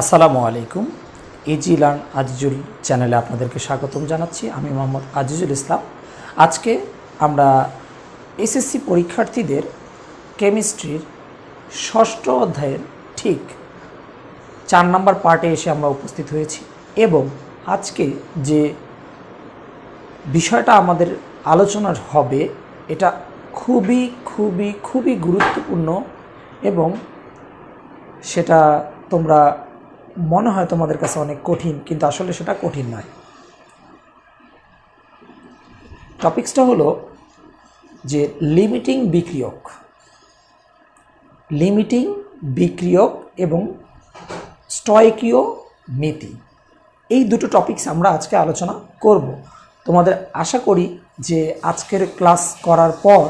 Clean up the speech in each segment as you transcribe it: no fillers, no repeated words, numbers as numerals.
আসসালামু আলাইকুম। Easy learn Azizul চ্যানেলে আপনাদেরকে স্বাগতম জানাচ্ছি। আমি মোহাম্মদ আজিজুল ইসলাম। আজকে আমরা এসএসসি পরীক্ষার্থীদের কেমিস্ট্রির ষষ্ঠ অধ্যায়ের ঠিক 4 নম্বর পার্টে এসে আমরা উপস্থিত হয়েছি এবং আজকে যে বিষয়টা আমাদের আলোচনার হবে এটা খুবই খুবই খুবই গুরুত্বপূর্ণ এবং সেটা তোমরা মনে হয় তোমাদের কাছে অনেক কঠিন, কিন্তু আসলে সেটা কঠিন নয়। টপিকসটা হলো যে লিমিটিং বিক্রিয়ক এবং স্টয়কিওমিতি, এই দুটো টপিকস আমরা আজকে আলোচনা করব। তোমাদের আশা করি যে আজকের ক্লাস করার পর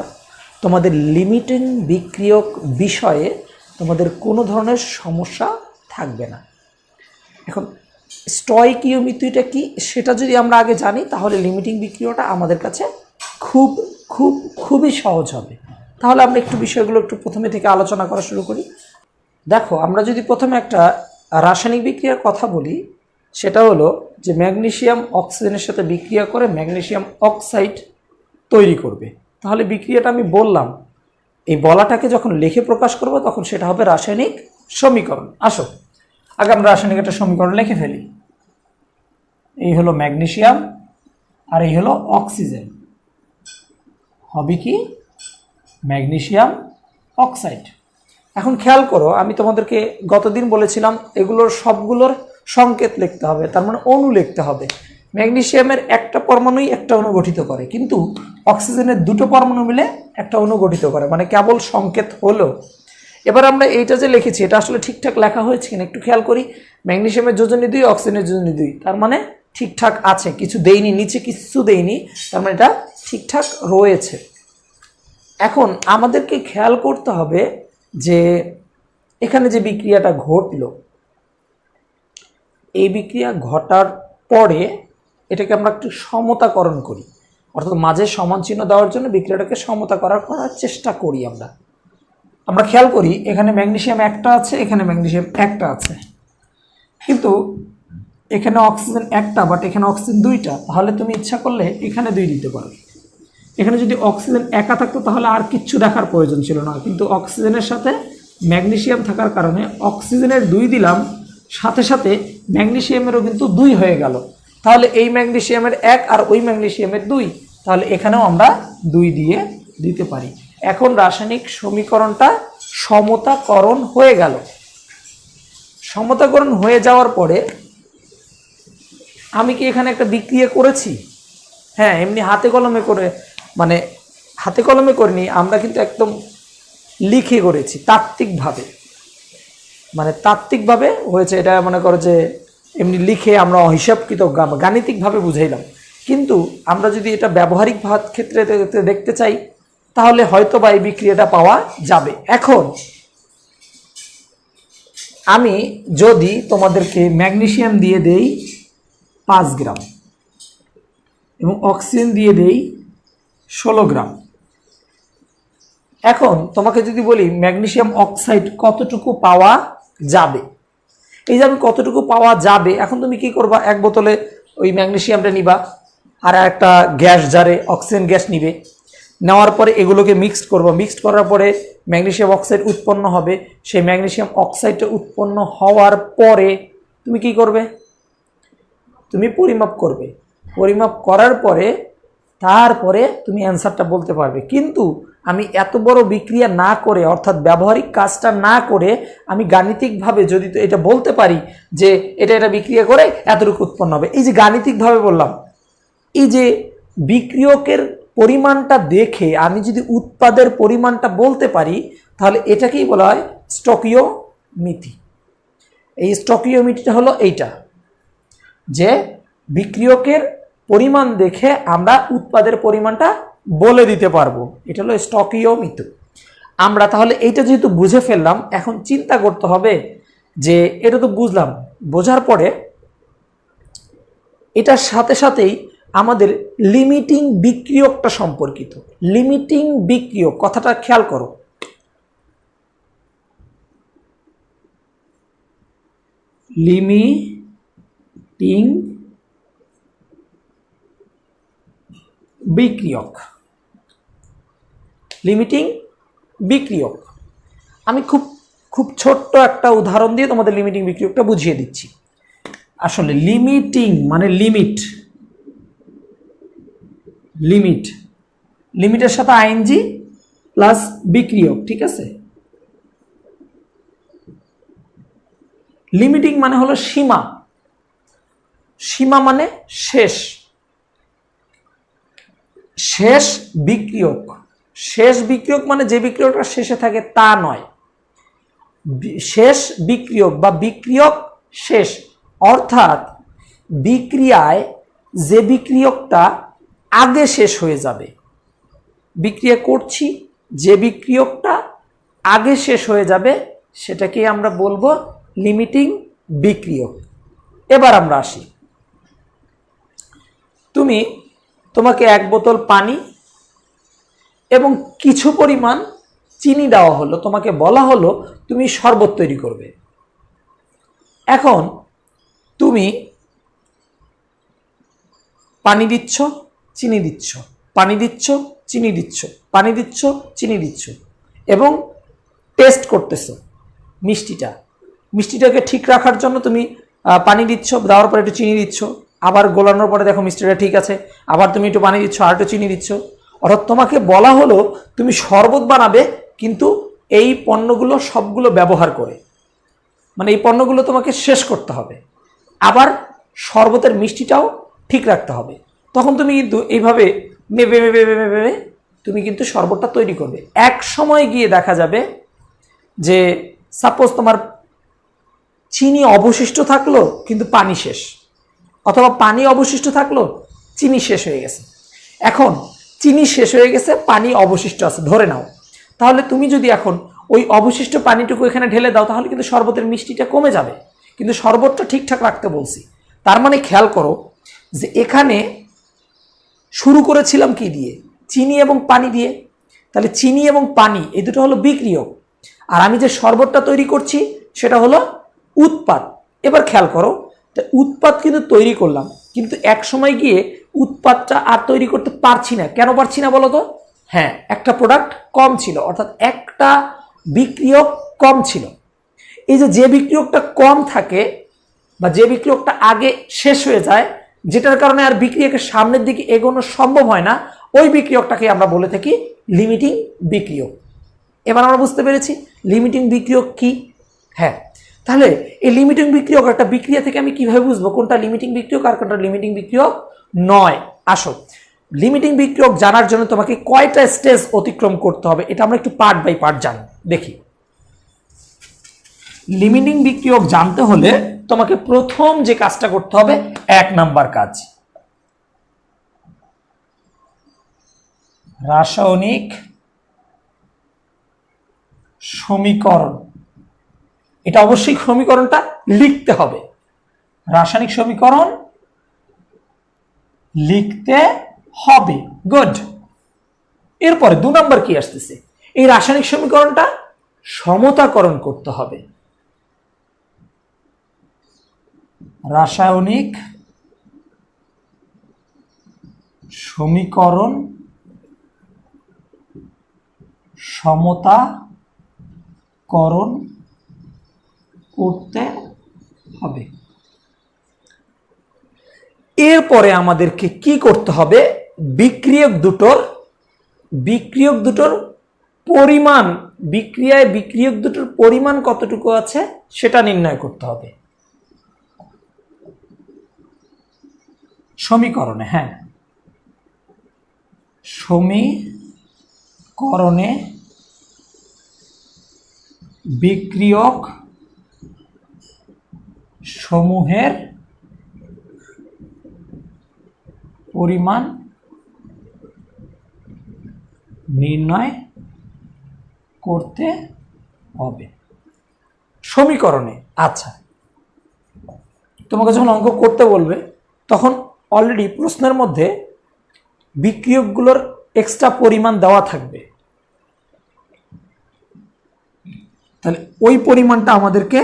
তোমাদের লিমিটিং বিক্রিয়ক বিষয়ে তোমাদের কোনো ধরনের সমস্যা থাকবে না। এখন স্টয়কিওমিতিটা কি সেটা যদি আমরা আগে জানি তাহলে লিমিটিং বিক্রিয়াটা আমাদের কাছে খুবই সহজ হবে। তাহলে আমরা একটু বিষয়গুলো একটু প্রথমে থেকে আলোচনা করা শুরু করি। দেখো, আমরা যদি প্রথমে একটা রাসায়নিক বিক্রিয়ার কথা বলি, সেটা হলো যে ম্যাগনেসিয়াম অক্সিজেনের সাথে বিক্রিয়া করে ম্যাগনেসিয়াম অক্সাইড তৈরি করবে। তাহলে বিক্রিয়াটা আমি বললাম, এই বলাটাকে যখন লিখে প্রকাশ করব তখন সেটা হবে রাসায়নিক সমীকরণ। আসো আগে আমরা রাসায়নিক একটা সমীকরণ লিখে ফেলি। এই হলো ম্যাগনেসিয়াম আর এই হলো অক্সিজেন, হবে কি ম্যাগনেসিয়াম অক্সাইড। এখন খেয়াল করো, আমি তোমাদেরকে গতদিন বলেছিলাম এগুলোর সবগুলোর সংকেত লিখতে হবে, তার মানে অণু লিখতে হবে। ম্যাগনেসিয়ামের একটা পরমাণুই একটা অণু গঠিত করে, কিন্তু অক্সিজেনের দুটো পরমাণু মিলে একটা অণু গঠিত করে, মানে কেবল সংকেত হলো। এবার আমরা এইটা যে লিখেছি এটা আসলে ঠিকঠাক লেখা হয়েছে কিনা একটু খেয়াল করি। ম্যাগনেসিয়ামের যোজনী 2, অক্সিজেনের যোজনী 2, তার মানে ঠিকঠাক আছে, কিছু দেইনি, নিচে কিছু দেইনি, তার মানে এটা ঠিকঠাক রয়েছে। এখন আমাদেরকে খেয়াল করতে হবে যে এখানে যে বিক্রিয়াটা ঘটলো, এই বিক্রিয়া ঘটার পরে এটাকে আমরা একটু সমতাকরণ করি, অর্থাৎ মাঝে সমান চিহ্ন দেওয়ার জন্য বিক্রিয়াটাকে সমতা করার চেষ্টা করি। আমরা খেয়াল করি এখানে ম্যাগনেসিয়াম একটা আছে, এখানে ম্যাগনেসিয়াম একটা আছে, কিন্তু এখানে অক্সিজেন একটা, বাট এখানে অক্সিজেন 2টা। তাহলে তুমি ইচ্ছা করলে এখানে 2 দিতে পারো। এখানে যদি অক্সিজেন একা থাকতো তাহলে আর কিচ্ছু দেখার প্রয়োজন ছিল না, কিন্তু অক্সিজেনের সাথে ম্যাগনেসিয়াম থাকার কারণে অক্সিজেনের 2 দিলাম, সাথে সাথে ম্যাগনেসিয়ামেরও কিন্তু 2 হয়ে গেল। তাহলে এই ম্যাগনেসিয়ামের 1 আর ওই ম্যাগনেসিয়ামের 2, তাহলে এখানেও আমরা 2 দিয়ে দিতে পারি। এখন রাসায়নিক সমীকরণটা সমতাকরণ হয়ে গেল। সমতাকরণ হয়ে যাওয়ার পরে আমি কি এখানে একটা বিক্রিয়া করেছি? হ্যাঁ, এমনি হাতে কলমে করে, মানে হাতে কলমে করিনি, আমরা কিন্তু একদম লিখে করেছি তাত্ত্বিকভাবে, মানে তাত্ত্বিকভাবে হয়েছে। এটা মনে করো যে এমনি লিখে আমরা অহিসাবকৃত গাণিতিকভাবে বুঝাইলাম, কিন্তু আমরা যদি এটা ব্যবহারিক ক্ষেত্রে দেখতে চাই তাহলে হয়তো বা এই বিক্রিয়াটা পাওয়া যাবে। এখন আমি যদি তোমাদেরকে ম্যাগনেসিয়াম দিয়ে দেই 5 গ্রাম এবং অক্সিজেন দিয়ে দেই 16 গ্রাম, এখন তোমাকে যদি বলি ম্যাগনেসিয়াম অক্সাইড কতটুকু পাওয়া যাবে, এই যে আমি কতটুকু পাওয়া যাবে, এখন তুমি কি করবা? এক বোতলে ওই ম্যাগনেসিয়ামটা নিবা, আর একটা গ্যাস জারে অক্সিজেন গ্যাস নিবে, নেওয়ার পরে এগুলোকে মিক্সড করবো। মিক্সড করার পরে ম্যাগনেসিয়াম অক্সাইড উৎপন্ন হবে। সেই ম্যাগনেসিয়াম অক্সাইডটা উৎপন্ন হওয়ার পরে তুমি কি করবে? তুমি পরিমাপ করবে। পরিমাপ করার পরে তারপরে তুমি অ্যান্সারটা বলতে পারবে। কিন্তু আমি এত বড় বিক্রিয়া না করে, অর্থাৎ ব্যবহারিক কাজটা না করে, আমি গাণিতিকভাবে যদি এটা বলতে পারি যে এটা বিক্রিয়া করে এতটুকু উৎপন্ন হবে, এই যে গাণিতিকভাবে বললাম, এই যে বিক্রিয়কের পরিমাণটা দেখে আমি যদি উৎপাদের পরিমাণটা বলতে পারি, তাহলে এটাকেই বলা হয় স্টয়কিওমিতি। এই স্টয়কিওমিতিটা হলো এইটা, যে বিক্রিয়কের পরিমাণ দেখে আমরা উৎপাদের পরিমাণটা বলে দিতে পারবো। এটা হলো স্টয়কিওমিতি। আমরা তাহলে এইটা যেহেতু বুঝে ফেললাম, এখন চিন্তা করতে হবে যে এটা তো বুঝলাম, বোঝার পরে এটার সাথে সাথেই আমাদের লিমিটিং বিক্রিয়কটা সম্পর্কিত। লিমিটিং বিক্রিয়ক কথাটা খেয়াল করো। লিমিটিং বিক্রিয়ক। লিমিটিং বিক্রিয়ক, আমি খুব খুব ছোট্ট একটা উদাহরণ দিয়ে তোমাদের লিমিটিং বিক্রিয়কটা বুঝিয়ে দিচ্ছি। আসলে লিমিটিং মানে লিমিট, লিমিট, লিমিটের সাথে আইএনজি প্লাস বিক্রিয়ক, ঠিক আছে। লিমিটিং মানে হলো সীমা, সীমা মানে শেষ, শেষ বিক্রিয়ক। শেষ বিক্রিয়ক মানে যে বিক্রিয়কটা শেষে থাকে তা নয়, শেষ বিক্রিয়ক বা বিক্রিয়ক শেষ, অর্থাৎ বিক্রিয়ায় যে বিক্রিয়কটা আগে শেষ হয়ে যাবে, বিক্রিয়া করছি যে বিক্রিয়কটা আগে শেষ হয়ে যাবে সেটাকে আমরা বলবো লিমিটিং বিক্রিয়ক। এবার আমরা আসি, তোমাকে 1 বোতল পানি এবং কিছু পরিমাণ চিনি দেওয়া হলো, তোমাকে বলা হলো তুমি শরবত তৈরি করবে। এখন তুমি পানি দিচ্ছ, চিনি দিচ্ছ, পানি দিচ্ছ, চিনি দিচ্ছ, পানি দিচ্ছ, চিনি দিচ্ছ এবং টেস্ট করতেছো মিষ্টিটাকে ঠিক রাখার জন্য তুমি পানি দিচ্ছ, দেওয়ার পরে একটু চিনি দিচ্ছ, আবার গোলানোর পরে দেখো মিষ্টিটা ঠিক আছে, আবার তুমি একটু পানি দিচ্ছ আর একটু চিনি দিচ্ছ। অর্থাৎ তোমাকে বলা হলো তুমি শরবত বানাবে, কিন্তু এই পণ্যগুলো সবগুলো ব্যবহার করে, মানে এই পণ্যগুলো তোমাকে শেষ করতে হবে, আবার শরবতের মিষ্টিটাও ঠিক রাখতে হবে। তখন তুমি কিন্তু এইভাবে মেপে মেপে মেপে মেপে তুমি কিন্তু শরবতটা তৈরি করবে। এক সময় গিয়ে দেখা যাবে যে সাপোজ তোমার চিনি অবশিষ্ট থাকলো কিন্তু পানি শেষ, অথবা পানি অবশিষ্ট থাকলো চিনি শেষ হয়ে গেছে। এখন চিনি শেষ হয়ে গেছে, পানি অবশিষ্ট আছে ধরে নাও, তাহলে তুমি যদি এখন ওই অবশিষ্ট পানিটুকু এখানে ঢেলে দাও তাহলে কিন্তু শরবতের মিষ্টিটা কমে যাবে, কিন্তু শরবতটা ঠিকঠাক রাখতে বলছি। তার মানে খেয়াল করো যে এখানে শুরু করেছিলাম কি দিয়ে, চিনি এবং পানি দিয়ে, তাহলে চিনি এবং পানি এই দুটো হলো বিক্রিয়ক, আর আমি যে শরবতটা তৈরি করছি সেটা হলো উৎপাদ। এবার খেয়াল করো, উৎপাদ কিন্তু তৈরি করলাম, কিন্তু এক সময় গিয়ে উৎপাদটা আর তৈরি করতে পারছি না। কেন পারছি না বলো তো? হ্যাঁ, একটা প্রোডাক্ট কম ছিল, অর্থাৎ একটা বিক্রিয়ক কম ছিল। এই যে বিক্রিয়কটা কম থাকে বা যে বিক্রিয়কটা আগে শেষ হয়ে যায়, যেটার কারণে আর বিক্রিয়কের সামনের দিকে এগোনো সম্ভব হয় না, ওই বিক্রিয়কটাকে আমরা বলে থাকি লিমিটিং বিক্রিয়ক। এবার আমরা বুঝতে পেরেছি লিমিটিং বিক্রিয়ক কি। হ্যাঁ, তাহলে এই লিমিটিং বিক্রিয়ক একটা বিক্রিয়া থেকে আমি কিভাবে বুঝবো কোনটা লিমিটিং বিক্রিয়ক আর কোনটা লিমিটিং বিক্রিয়ক নয়? আসো, লিমিটিং বিক্রিয়ক জানার জন্য তোমাকে কয়টা স্টেজ অতিক্রম করতে হবে এটা আমরা একটু পার্ট বাই পার্ট জানি। দেখি, লিমিটিং বিক্রিয়ক জানতে হলে তোমাকে প্রথম যে কাজটা করতে হবে, 1 নাম্বার কাজ, রাসায়নিক সমীকরণ। এটা অবশ্যই সমীকরণটা লিখতে হবে, রাসায়নিক সমীকরণ লিখতে হবে। গুড। এরপরে 2 নাম্বার কি আসতেছে, এই রাসায়নিক সমীকরণটা সমতাকরণ করতে হবে। রাসায়নিক সমীকরণ সমতাকরণ করতে হবে। এরপরে আমাদেরকে কি করতে হবে, বিক্রিয়ক দুটোর পরিমাণ, বিক্রিয়ায় বিক্রিয়ক দুটোর পরিমাণ কতটুকু আছে সেটা নির্ণয় করতে হবে সমীকরণে। হ্যাঁ, সমীকরণে বিক্রিয়ক সমূহের পরিমাণ নির্ণয় করতে হবে সমীকরণে। আচ্ছা, তোমাকে যখন অঙ্ক করতে বলবে তখন অলরেডি প্রশ্নের মধ্যে বিক্রিয়কগুলোর এক্সট্রা পরিমাণ দেওয়া থাকবে, তাহলে ওই পরিমাণটা আমাদেরকে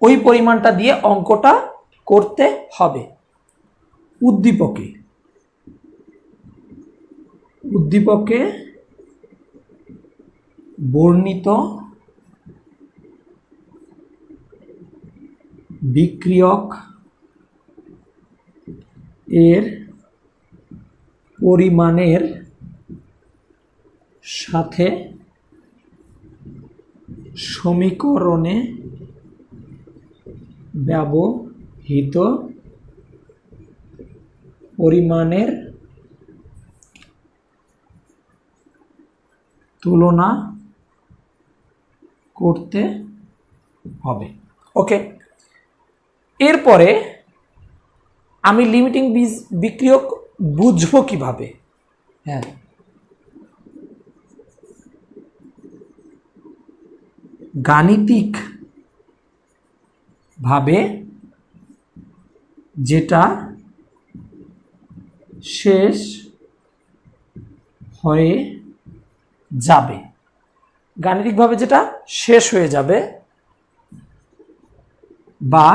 ওই পরিমাণটা দিয়ে অঙ্কটা করতে হবে। উদ্দীপকে বর্ণিত বিক্রিয়ক এর পরিমাণের সাথে সমীকরণে ব্যবহৃত পরিমাণের তুলনা করতে হবে। ওকে, এরপরে আমি লিমিটিং বিক্রিয়ক বুঝবো কিভাবে? হ্যাঁ, গাণিতিক ভাবে যেটা শেষ হয়ে যাবে, গাণিতিকভাবে যেটা শেষ হয়ে যাবে বা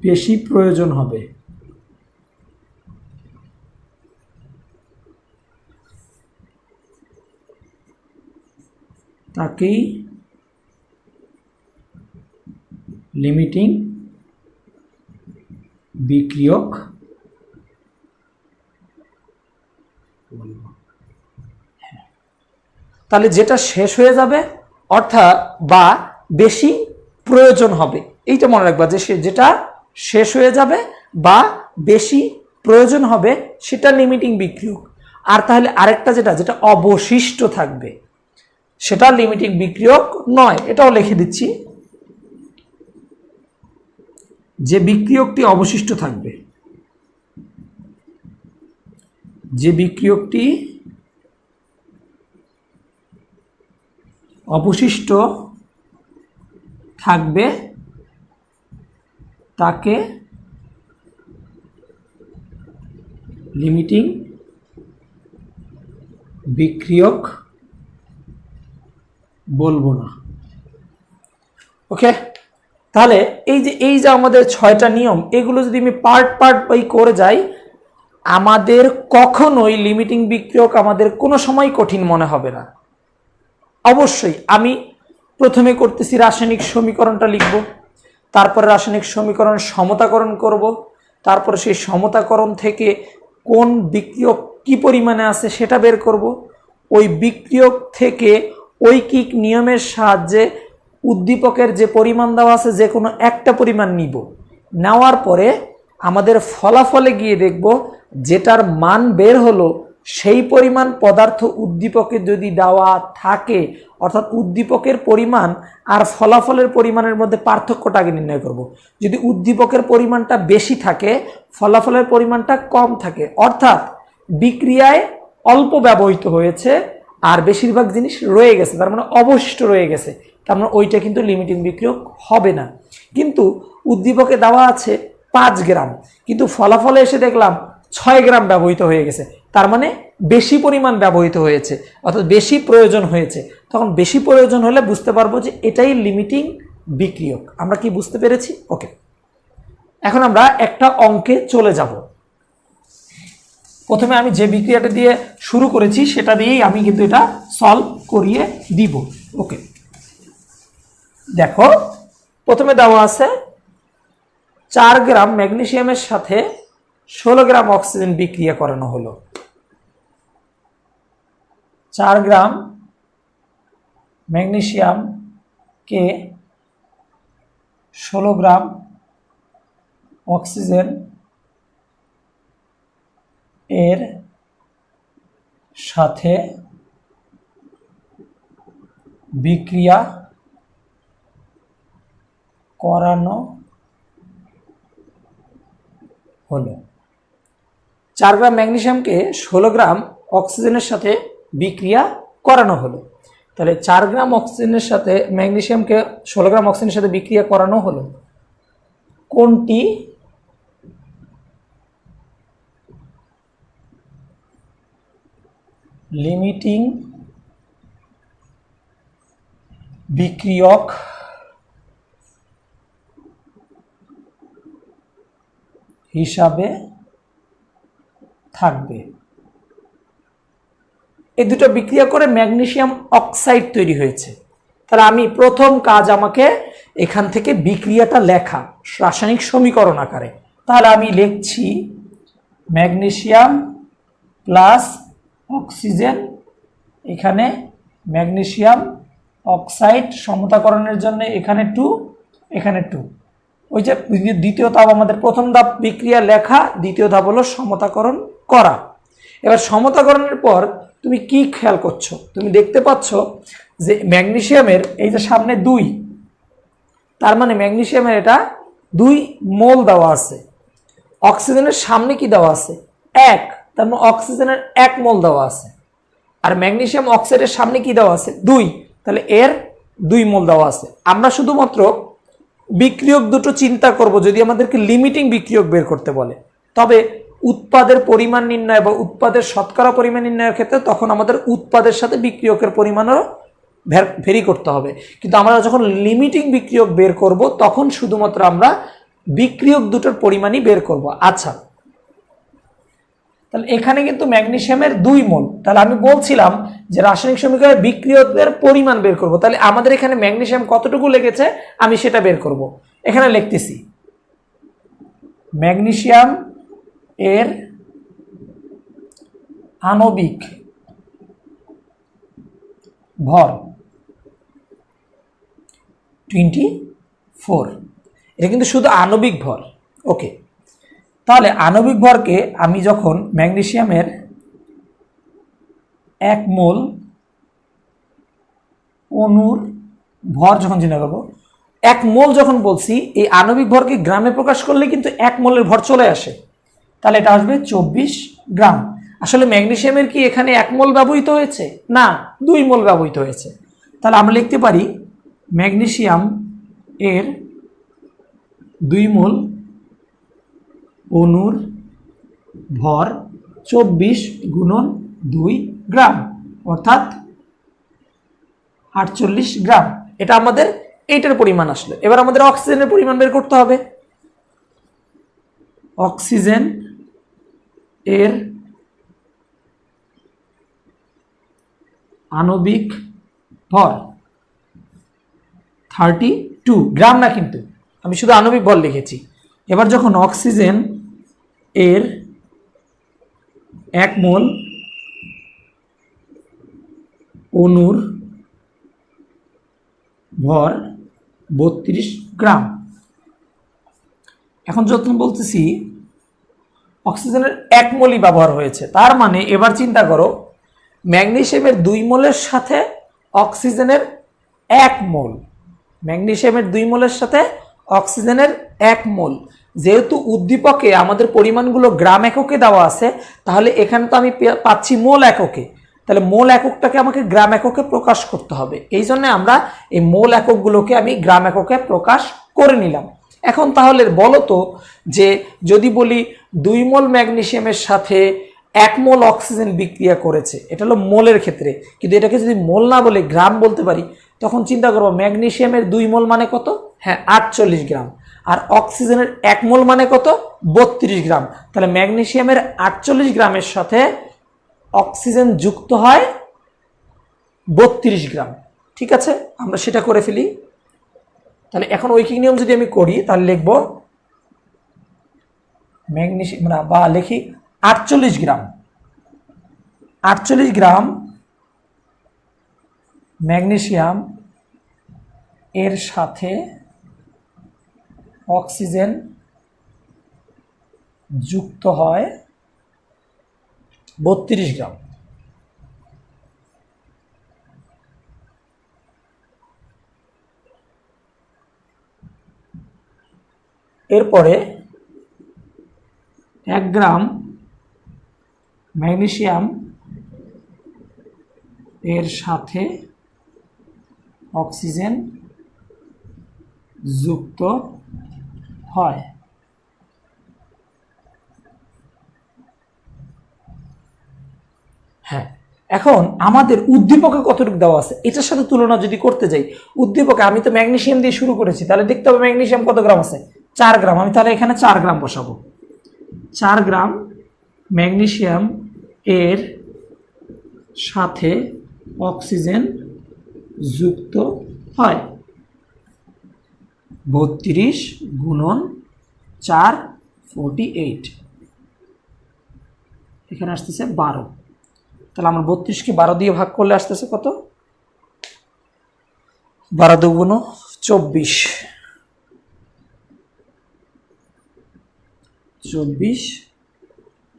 বেশি প্রয়োজন হবে তাকেই লিমিটিং বিক্রিয়ক বলবো। তাহলে যেটা শেষ হয়ে যাবে অর্থাৎ বা বেশি প্রয়োজন হবে, এইটা মনে রাখবা যে যেটা শেষ হয়ে যাবে বা বেশি প্রয়োজন হবে সেটা লিমিটিং বিক্রিয়ক। আর তাহলে আরেকটা যেটা অবশিষ্ট থাকবে সেটা লিমিটিং বিক্রিয়ক নয়, এটাও লিখে দিচ্ছি। যে বিক্রিয়কটি অবশিষ্ট থাকবে, যে বিক্রিয়কটি অবশিষ্ট থাকবে তাকে লিমিটিং বিক্রিয়ক বলবো না। ওকে, তাহলে এই যে আমাদের 6টা নিয়ম, এগুলো যদি আমি পার্ট বাই করে যাই, আমাদের কখনোই লিমিটিং বিক্রিয়ক আমাদের কোনো সময় কঠিন মনে হবে না। অবশ্যই আমি প্রথমে করতেছি রাসায়নিক সমীকরণটা লিখব, তারপরে রাসায়নিক সমীকরণ সমতাকরণ করব, তারপরে সেই সমতাকরণ থেকে কোন বিক্রিয়ক কি পরিমাণে আছে সেটা বের করব, ওই বিক্রিয়ক থেকে ঐকিক নিয়মের সাহায্যে উদ্দীপকের যে পরিমাণ দেওয়া আছে যে কোনো একটা পরিমাণ নিব, নেওয়ার পরে আমাদের ফলাফলে গিয়ে দেখব যেটার মান বের হলো সেই পরিমাণ পদার্থ উদ্দীপকে যদি দেওয়া থাকে, অর্থাৎ উদ্দীপকের পরিমাণ আর ফলাফলের পরিমাণের মধ্যে পার্থক্যটা আগে নির্ণয় করব। যদি উদ্দীপকের পরিমাণটা বেশি থাকে, ফলাফলের পরিমাণটা কম থাকে, অর্থাৎ বিক্রিয়ায় অল্প ব্যবহৃত হয়েছে আর বেশিরভাগ জিনিস রয়ে গেছে, তার মানে অবশিষ্ট রয়ে গেছে, তার মানে ওইটা কিন্তু লিমিটিং বিক্রিয়ক হবে না। কিন্তু উদ্দীপকে দেওয়া আছে 5 গ্রাম, কিন্তু ফলাফলে এসে দেখলাম 6 গ্রাম ব্যবহৃত হয়ে গেছে, তার মানে বেশি পরিমাণ ব্যবহৃত হয়েছে, অর্থাৎ বেশি প্রয়োজন হয়েছে। তখন বেশি প্রয়োজন হলে বুঝতে পারবো যে এটাই লিমিটিং বিক্রিয়ক। আমরা কি বুঝতে পেরেছি? ওকে, এখন আমরা একটা অঙ্কে চলে যাব। প্রথমে আমি যে বিক্রিয়াটা দিয়ে শুরু করেছি সেটা দিয়েই আমি কিন্তু এটা সলভ করিয়ে দিব। ওকে, দেখো প্রথমে দেওয়া আছে 4 গ্রাম ম্যাগনেসিয়ামের সাথে 16 গ্রাম অক্সিজেন বিক্রিয়া করানো হলো। 4 গ্রাম ম্যাগনেসিয়ামকে 16 গ্রাম অক্সিজেন এর সাথে বিক্রিয়া করানো হলো। 4 গ্রাম ম্যাগনেসিয়ামকে 16 গ্রাম অক্সিজেনের সাথে বিক্রিয়া করানো হলো। তাহলে 4 গ্রাম অক্সিজেনের সাথে ম্যাগনেসিয়ামকে 16 গ্রাম অক্সিজেনের সাথে বিক্রিয়া করানো হলো, কোনটি লিমিটিং বিক্রিয়ক হিসাবে থাকবে। এই দুটো বিক্রিয়া করে ম্যাগনেসিয়াম অক্সাইড তৈরি হয়েছে। তাহলে আমি প্রথম কাজ আমাকে এখান থেকে বিক্রিয়াটা লেখা রাসায়নিক সমীকরণ আকারে। তাহলে আমি লিখছি ম্যাগনেসিয়াম প্লাস অক্সিজেন, এখানে ম্যাগনেসিয়াম অক্সাইড সমতাকরণের জন্য এখানে 2, এখানে 2। ওই যে দ্বিতীয় ধাপ, আমাদের প্রথম ধাপ বিক্রিয়া লেখা, দ্বিতীয় ধাপ হলো সমতাকরণ করা। এবার সমতাকরণের পর তুমি কি খেয়াল করছো, তুমি দেখতে পাচ্ছ যে ম্যাগনেসিয়ামের এই যে সামনে 2, তার মানে ম্যাগনেসিয়ামের এটা 2 মোল দেওয়া আছে। অক্সিজেনের সামনে কি দেওয়া আছে 1, তার মানে অক্সিজেনের 1 মোল দেওয়া আছে। আর ম্যাগনেসিয়াম অক্সাইডের সামনে কি দেওয়া আছে 2, তাহলে এর 2 মোল দেওয়া আছে। আমরা শুধুমাত্র বিক্রিয়ক দুটো চিন্তা করব যদি আমাদেরকে লিমিটিং বিক্রিয়ক বের করতে বলে। তবে উৎপাদের পরিমাণ নির্ণয় বা উৎপাদের শতকরা পরিমাণ নির্ণয়ের ক্ষেত্রে তখন আমাদের উৎপাদের সাথে বিক্রিয়কের পরিমাণও ভেরি করতে হবে। কিন্তু আমরা যখন লিমিটিং বিক্রিয়ক বের করব তখন শুধুমাত্র আমরা বিক্রিয়ক দুটোর পরিমাণই বের করব। আচ্ছা, তাহলে এখানে কিন্তু ম্যাগনেসিয়ামের 2 মোল। তাহলে আমি বলছিলাম যে রাসায়নিক সমীকরণে বিক্রিয়কের পরিমাণ বের করব। তাহলে আমাদের এখানে ম্যাগনেসিয়াম কতটুকু লেগেছে আমি সেটা বের করব। এখানে লিখতেছি ম্যাগনেসিয়াম এর আণবিক ভর 24। এটা কিন্তু শুধু আণবিক ভর। ওকে, তাহলে আণবিক ভরকে আমি যখন ম্যাগনেসিয়ামের 1 মোল অণুর ভর যখন চিন্তা করবো, 1 মোল যখন বলছি, এই আণবিক ভরকে গ্রামে প্রকাশ করলে কিন্তু 1 মোলের ভর চলে আসে। তাহলে এটা আসবে 24 গ্রাম। আসলে ম্যাগনেসিয়ামের কি এখানে 1 মোল ব্যবহৃত হয়েছে? না, 2 মোল ব্যবহৃত হয়েছে। তাহলে আমরা লিখতে পারি ম্যাগনেসিয়াম এর 2 মোল অণুর ভর 24 গুণন 2 গ্রাম, অর্থাৎ 48 গ্রাম। এটা আমাদের এইটার পরিমাণ আসলে। এবার আমাদের অক্সিজেনের পরিমাণ বের করতে হবে। অক্সিজেন এর আণবিক ভর 32 গ্রাম, না কিন্তু আমি শুধু আণবিক ভর লিখেছি। এবার যখন অক্সিজেন এর 1 মোল অণুর ভর 32 গ্রাম। এখন যখন বলতেছি অক্সিজেনের 1 মোলই ব্যবহার হয়েছে, তার মানে এবার চিন্তা করো ম্যাগনেসিয়ামের 2 মোলের সাথে অক্সিজেনের 1 মোল, ম্যাগনেসিয়ামের 2 মোলের সাথে অক্সিজেনের 1 মোল। যেহেতু উদ্দীপকে আমাদের পরিমাণগুলো গ্রাম এককে দেওয়া আছে, তাহলে এখানে তো আমি পাচ্ছি মোল এককে। তাহলে মোল এককটাকে আমাকে গ্রাম এককে প্রকাশ করতে হবে। এই জন্য আমরা এই মোল এককগুলোকে আমি গ্রাম এককে প্রকাশ করে নিলাম। এখন তাহলে বলো তো যে যদি বলি 2 মোল ম্যাগনেসিয়ামের সাথে 1 মোল অক্সিজেন বিক্রিয়া করেছে, এটা হলো মোলের ক্ষেত্রে, কিন্তু এটাকে যদি মোল না বলে গ্রাম বলতে পারি, তখন চিন্তা করবো ম্যাগনেসিয়ামের 2 মোল মানে কত? হ্যাঁ, 48 গ্রাম। আর অক্সিজেনের 1 মোল মানে কত? 32 গ্রাম। তাহলে ম্যাগনেসিয়ামের 48 গ্রামের সাথে অক্সিজেন যুক্ত হয় 32 গ্রাম। ঠিক আছে, আমরা সেটা করে ফেলি। তাহলে এখন ঐকিক নিয়ম যদি আমি করি, তাহলে লিখব ম্যাগনেসিয়াম বা লিখি 48 গ্রাম। 48 গ্রাম ম্যাগনেসিয়াম এর সাথে অক্সিজেন যুক্ত হয় 32 গ্রাম। এরপরে 1 গ্রাম ম্যাগনেসিয়াম এর সাথে অক্সিজেন যুক্ত হয়। হ্যাঁ, এখন আমাদের উদ্দীপকে কতটুকু দেওয়া আছে এটার সাথে তুলনা যদি করতে যাই, উদ্দীপকে আমি তো ম্যাগনেসিয়াম দিয়ে শুরু করেছি, তাহলে দেখতে হবে ম্যাগনেসিয়াম কত গ্রাম আছে, 4 গ্রাম। আমি তাহলে এখানে 4 গ্রাম বসাবো। 4 গ্রাম ম্যাগনেসিয়াম এর সাথে অক্সিজেন যুক্ত হয়। 32 গুণন 4 48, এখানে আসতেছে 12। তাহলে আমরা 32কে 12 দিয়ে ভাগ করলে আসতেছে কত, 12 দুগুণ 24, 24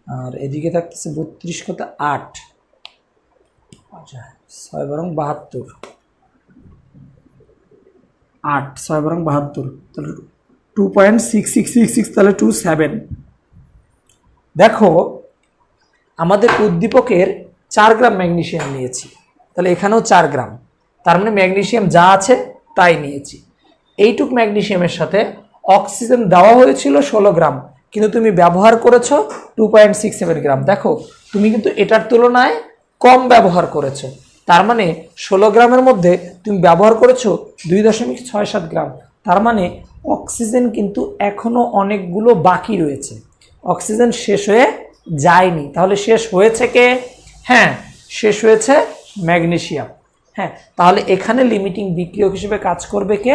আর এদিকে থাকতেছে 32 কত 8, আচ্ছা 6 বরং 72, 8 6 বরং 72, তাহলে 2.6666, তাহলে 27। দেখো আমাদের উদ্দীপকের 4 গ্রাম ম্যাগনেসিয়াম নিয়েছি, তাহলে এখানেও 4 গ্রাম, তার মানে ম্যাগনেসিয়াম যা আছে তাই নিয়েছি। এইটুক ম্যাগনেসিয়ামের সাথে অক্সিজেন দেওয়া হয়েছিল 16 গ্রাম, কিন্তু তুমি ব্যবহার করেছো 2.67 গ্রাম। দেখো তুমি কিন্তু এটার তুলনায় কম ব্যবহার করেছো, তার মানে 16 গ্রামের মধ্যে তুমি ব্যবহার করেছো 2.67 গ্রাম। তার মানে অক্সিজেন কিন্তু এখনো অনেকগুলো বাকি রয়েছে, অক্সিজেন শেষ হয়ে যায়নি। তাহলে শেষ হয়েছে কে? হ্যাঁ, শেষ হয়েছে ম্যাগনেসিয়াম। হ্যাঁ, তাহলে এখানে লিমিটিং বিক্রিয়ক হিসেবে কাজ করবে কে?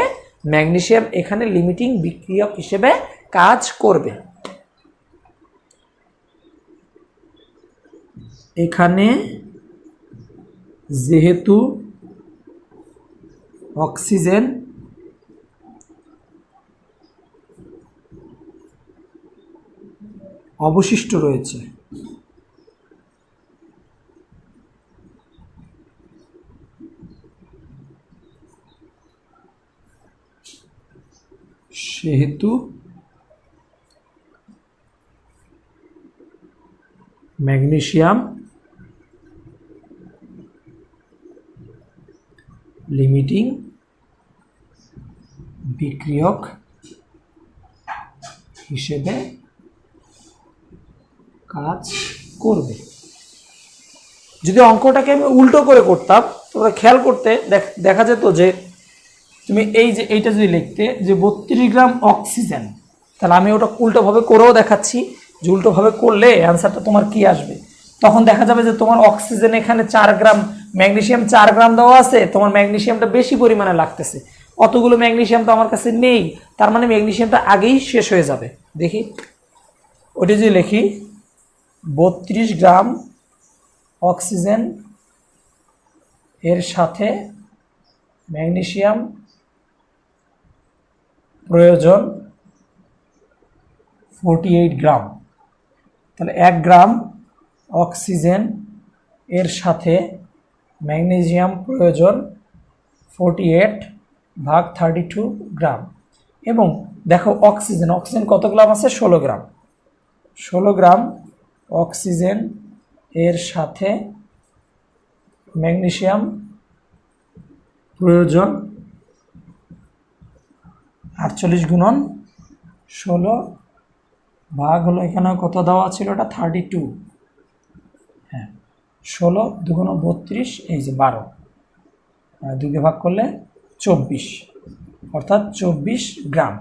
ম্যাগনেসিয়াম এখানে লিমিটিং বিক্রিয়ক হিসেবে কাজ করবে। এখানে যেহেতু অক্সিজেন অবশিষ্ট রয়েছে, সেহেতু ম্যাগনেসিয়াম লিমিটিং বিক্রিয়ক হিসেবে কাজ করবে। যদি অঙ্কটাকে আমি উল্টো করে করতাম, তোমরা খেয়াল করতে দেখা যেত যে তুমি এই যে এইটা যদি লিখতে যে 32 গ্রাম অক্সিজেন, তাহলে আমি ওটা উল্টোভাবে করেও দেখাচ্ছি যে উল্টোভাবে করলে অ্যান্সারটা তোমার কি আসবে। তখন দেখা যাবে যে তোমার অক্সিজেন এখানে 4 গ্রাম, ম্যাগনেসিয়াম 4 গ্রাম দেওয়া আছে, তোমার ম্যাগনেসিয়ামটা বেশি পরিমাণে লাগতেছে। অতগুলো ম্যাগনেসিয়াম তো আমার কাছে নেই, তার মানে ম্যাগনেসিয়ামটা আগেই শেষ হয়ে যাবে। দেখি ওটা যদি লিখি 32 গ্রাম অক্সিজেন এর সাথে ম্যাগনেসিয়াম প্রয়োজন 48 গ্রাম, তাহলে 1 গ্রাম অক্সিজেন এর সাথে ম্যাগনেসিয়াম প্রয়োজন 48 ভাগ 32 গ্রাম। এবং দেখো অক্সিজেন কত গ্রাম আছে? 16 গ্রাম। 16 গ্রাম অক্সিজেন এর সাথে ম্যাগনেসিয়াম প্রয়োজন 48 গুণন 16 ভাগ হলো, এখানে কত দেওয়া ছিল ওটা 32, হ্যাঁ 16 দুগুণ 32, এই যে 12, দুকে ভাগ করলে 24, অর্থাৎ 24 গ্রাম।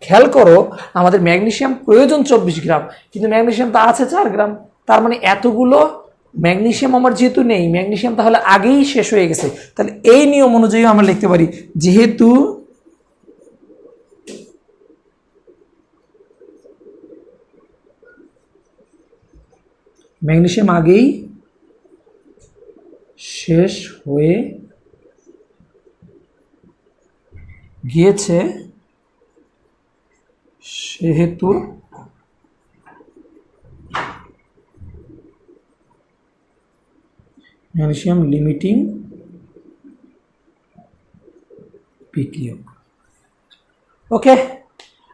খেয়াল করো আমাদের ম্যাগনেসিয়াম প্রয়োজন 24 গ্রাম, কিন্তু ম্যাগনেসিয়াম তো আছে 4 গ্রাম, তার মানে এতগুলো ম্যাগনেসিয়াম আমার যেহেতু নেই, ম্যাগনেসিয়াম তাহলে আগেই শেষ হয়ে গেছে। তাহলে এই নিয়ম অনুযায়ী আমরা লিখতে পারি যেহেতু ম্যাগনেসিয়াম আগেই শেষ হয়ে গিয়েছে, সেহেতু ম্যাগনেসিয়াম লিমিটিং বিক্রিয়ক। ওকে,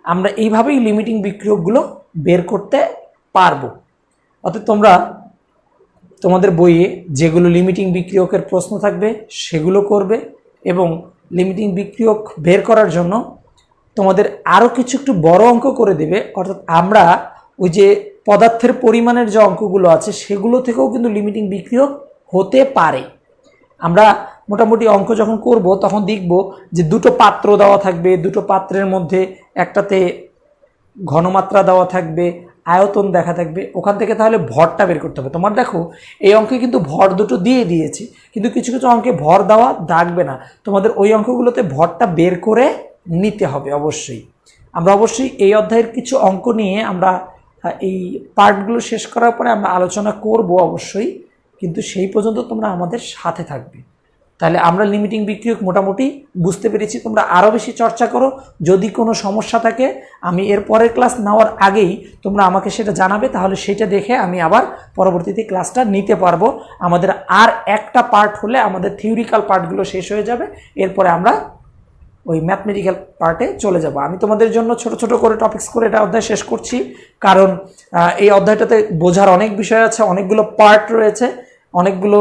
আমরা এইভাবেই লিমিটিং বিক্রিয়কগুলো বের করতে পারবো। অর্থাৎ তোমরা তোমাদের বইয়ে যেগুলো লিমিটিং বিক্রিয়কের প্রশ্ন থাকবে সেগুলো করবে, এবং লিমিটিং বিক্রিয়ক বের করার জন্য তোমাদের আরও কিছু একটু বড় অঙ্ক করে দেবে। অর্থাৎ আমরা ওই যে পদার্থের পরিমাণের যে অঙ্কগুলো আছে সেগুলো থেকেও কিন্তু লিমিটিং বিক্রিয়ক হতে পারে। আমরা মোটামুটি অঙ্ক যখন করব তখন দেখব যে দুটো পাত্র দেওয়া থাকবে, দুটো পাত্রের মধ্যে একটাতে ঘনমাত্রা দেওয়া থাকবে, আয়তন দেখা থাকবে, ওখান থেকে তাহলে ভরটা বের করতে হবে। তোমার দেখো এই অঙ্কে কিন্তু ভর দুটো দিয়ে দিয়েছি, কিন্তু কিছু কিছু অঙ্কে ভর দেওয়া থাকবে না, তোমাদের ওই অঙ্কগুলোতে ভরটা বের করে নিতে হবে অবশ্যই। আমরা অবশ্যই এই অধ্যায়ের কিছু অঙ্ক নিয়ে আমরা এই পার্টগুলো শেষ করার পরে আমরা আলোচনা করব অবশ্যই, কিন্তু সেই পর্যন্ত তোমরা আমাদের সাথে থাকবে। তাহলে আমরা লিমিটিং বিক্রিয়ক মোটামুটি বুঝতে পেরেছি, তোমরা আরও বেশি চর্চা করো। যদি কোনো সমস্যা থাকে আমি এর পরের ক্লাস নেওয়ার আগেই তোমরা আমাকে সেটা জানাবে, তাহলে সেটা দেখে আমি আবার পরবর্তীতে ক্লাসটা নিতে পারবো। আমাদের আর একটা পার্ট হলে আমাদের থিওরিক্যাল পার্টগুলো শেষ হয়ে যাবে, এরপরে আমরা ওই ম্যাথমেটিক্যাল পার্টে চলে যাব। আমি তোমাদের জন্য ছোট ছোট করে টপিকস করে এটা অধ্যায় শেষ করছি, কারণ এই অধ্যায়টাতে বোঝার অনেক বিষয় আছে, অনেকগুলো পার্ট রয়েছে, অনেকগুলো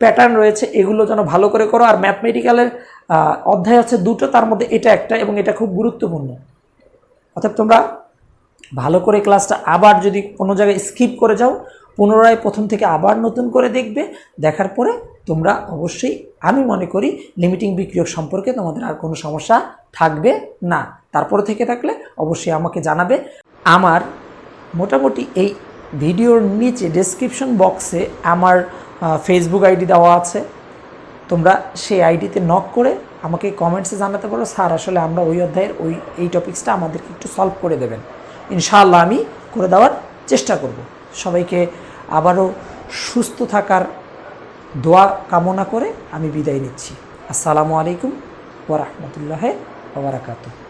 প্যাটার্ন রয়েছে, এগুলো যেন ভালো করে করো। আর ম্যাথমেটিক্যালের অধ্যায় আছে দুটো, তার মধ্যে এটা একটা, এবং এটা খুব গুরুত্বপূর্ণ। অর্থাৎ তোমরা ভালো করে ক্লাসটা আবার যদি কোনো জায়গায় স্কিপ করে যাও, পুনরায় প্রথম থেকে আবার নতুন করে দেখবে, দেখার পরে তোমরা অবশ্যই, আমি মনে করি লিমিটিং বিক্রিয়ক সম্পর্কে তোমাদের আর কোনো সমস্যা থাকবে না। তারপরে থেকে থাকলে অবশ্যই আমাকে জানাবে। আমার মোটামুটি এই ভিডিওর নিচে ডেসক্রিপশন বক্সে আমার ফেসবুক আইডি দেওয়া আছে, তোমরা সেই আইডিতে নক করে আমাকে কমেন্টসে জানাতে পারো, স্যার আসলে আমরা ওই অধ্যায়ের এই টপিক্সটা আমাদেরকে একটু সলভ করে দেবেন। ইনশাআল্লাহ আমি করে দেওয়ার চেষ্টা করব। সবাইকে আবারও সুস্থ থাকার দোয়া কামনা করে আমি বিদায় নিচ্ছি। আসসালামু আলাইকুম ওয়া রাহমাতুল্লাহি ওয়া বারাকাতুহু।